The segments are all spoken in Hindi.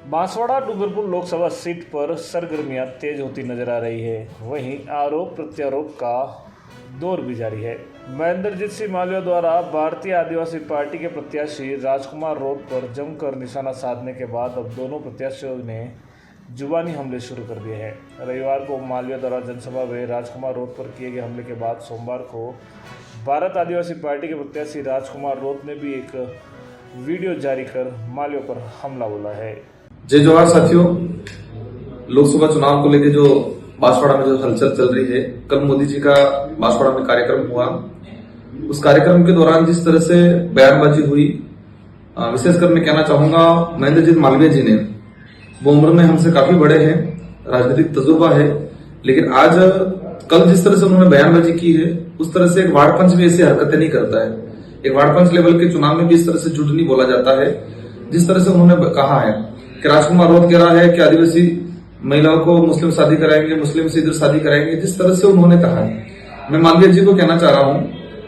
बांसवाड़ा डूंगरपुर लोकसभा सीट पर सरगर्मियां तेज होती नजर आ रही है। वहीं आरोप प्रत्यारोप का दौर भी जारी है। महेंद्रजीत सिंह मालवीय द्वारा भारतीय आदिवासी पार्टी के प्रत्याशी राजकुमार रोत पर जमकर निशाना साधने के बाद अब दोनों प्रत्याशियों ने जुबानी हमले शुरू कर दिए हैं। रविवार को मालवीय द्वारा जनसभा में राजकुमार रोत पर किए गए हमले के बाद सोमवार को भारत आदिवासी पार्टी के प्रत्याशी राजकुमार रोत ने भी एक वीडियो जारी कर मालवीय पर हमला बोला है। जय जोहार साथियों, लोकसभा चुनाव को लेकर जो बांसवाड़ा में जो हलचल चल रही है, कल मोदी जी का बांसवाड़ा में कार्यक्रम हुआ। उस कार्यक्रम के दौरान जिस तरह से बयानबाजी हुई, विशेषकर मैं कहना चाहूंगा महेंद्रजीत मालवीय जी ने, वो उम्र में हमसे काफी बड़े हैं, राजनीतिक तजुर्बा है, लेकिन आज कल जिस तरह से उन्होंने बयानबाजी की है, उस तरह से एक वार्ड पंच भी ऐसी हरकतें नहीं करता है। एक वार्ड पंच लेवल के चुनाव में भी इस तरह से झूठ नहीं बोला जाता है। जिस तरह से उन्होंने कहा है कि राजकुमार रोत कह रहा है कि आदिवासी महिलाओं को मुस्लिम शादी कराएंगे, मुस्लिम से इधर शादी कराएंगे, जिस तरह से उन्होंने कहा है, मैं मालवीय जी को कहना चाह रहा हूं,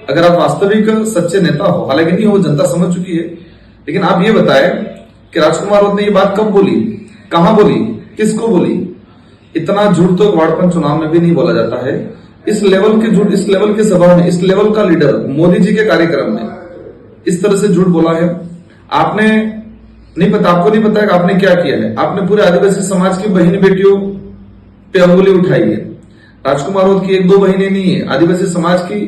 अगर आप वास्तविक सच्चे नेता हो, हालांकि नहीं हो, जनता समझ चुकी है, लेकिन आप ये बताएं कि राजकुमार रोत ने ये बात कब बोली, कहां बोली, किसको बोली। इतना झूठ तो वार्ड पंच चुनाव में भी नहीं बोला जाता है। इस लेवल के झूठ, इस लेवल की सभा में, इस लेवल का लीडर मोदी जी के कार्यक्रम में इस तरह से झूठ बोला है। आपने नहीं पता, आपको नहीं पता है कि आपने क्या किया है। आपने पूरे आदिवासी समाज की बहन बेटियों पे अंगुली उठाई है। राजकुमार रोत की एक दो बहनें नहीं है, आदिवासी समाज की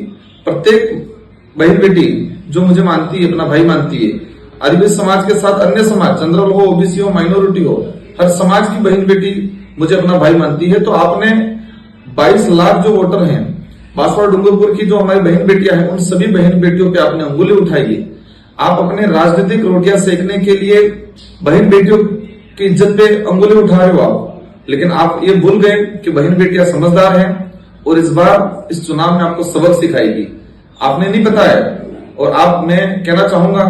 प्रत्येक बहन बेटी जो मुझे मानती है, अपना भाई मानती है, आदिवासी समाज के साथ अन्य समाज, जनरल हो, ओबीसी हो, माइनॉरिटी हो, हर समाज की बहन बेटी मुझे अपना भाई मानती है। तो आपने 22 लाख जो वोटर हैं बांसवाड़ा डूंगरपुर की, जो हमारी बहन बेटियां हैं, उन सभी बहन बेटियों पे आपने अंगुली उठाई है। आप अपने राजनीतिक रोटियां सेकने के लिए बहन बेटियों की इज्जत पे अंगुली उठा रहे हो आप, लेकिन आप ये भूल गए कि बहन बेटियां समझदार हैं और इस बार इस चुनाव में आपको सबक सिखाएगी। आपने नहीं पता है। और आप, मैं कहना चाहूंगा,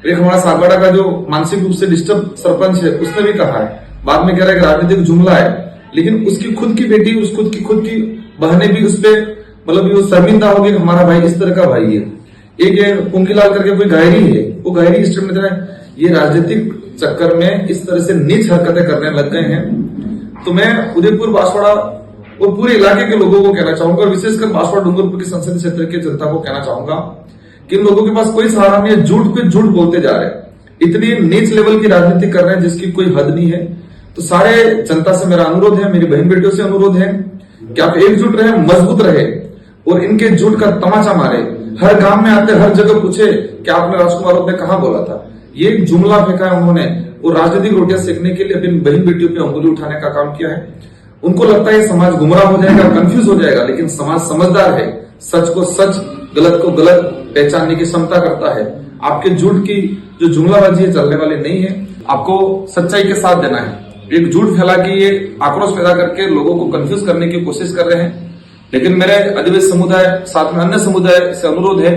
एक हमारा सागवाड़ा का जो मानसिक रूप से डिस्टर्ब सरपंच है, उसने भी कहा है, बाद में कह रहा है कि राजनीतिक जुमला है, लेकिन उसकी खुद की बेटी, खुद की बहनें भी उस पर मतलब शर्मिंदा होगी कि हमारा भाई इस तरह का भाई है। एक पुंगीलाल करके कोई गायरी है, वो गायरी इस टाइम में ये राजनीतिक चक्कर में इस तरह से नीच हरकतें करने लग गए हैं। तो मैं उदयपुर, बांसवाड़ा और पूरे इलाके के लोगों को कहना चाहूंगा, विशेषकर बांसवाड़ा डूंगरपुर के संसदीय क्षेत्र की जनता को कहना चाहूंगा कि इन लोगों के पास कोई सहारा नहीं है। झूठ पे झूठ बोलते जा रहे हैं, इतनी नीच लेवल की राजनीति कर रहे हैं जिसकी कोई हद नहीं है। तो सारे जनता से मेरा अनुरोध है, मेरी बहन बेटियों से अनुरोध है कि आप एकजुट रहे, मजबूत रहे और इनके झूठ का तमाचा मारे। हर गांव में आते, हर जगह पूछे कि आपने राजकुमार रोत ने कहां बोला था। ये एक जुमला फेंका है उन्होंने, और राजनीतिक रोटियां सेकने के लिए अपनी बहन बेटियों पे अंगुली उठाने का काम किया है। उनको लगता है समाज गुमराह हो जाएगा, कंफ्यूज हो जाएगा, लेकिन समाज समझदार है, सच को सच, गलत को गलत पहचानने की क्षमता करता है। आपके झूठ की जो जुमलाबाजी है चलने वाली नहीं है। आपको सच्चाई के साथ देना है। एक झूठ फैला के ये आक्रोश पैदा करके लोगों को कंफ्यूज करने की कोशिश कर रहे हैं। लेकिन मेरे आदिवासी समुदाय, साथ में अन्य समुदाय से अनुरोध है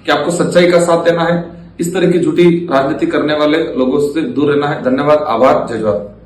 कि आपको सच्चाई का साथ देना है। इस तरह की झूठी राजनीति करने वाले लोगों से दूर रहना है। धन्यवाद, आभार, जय जोहार।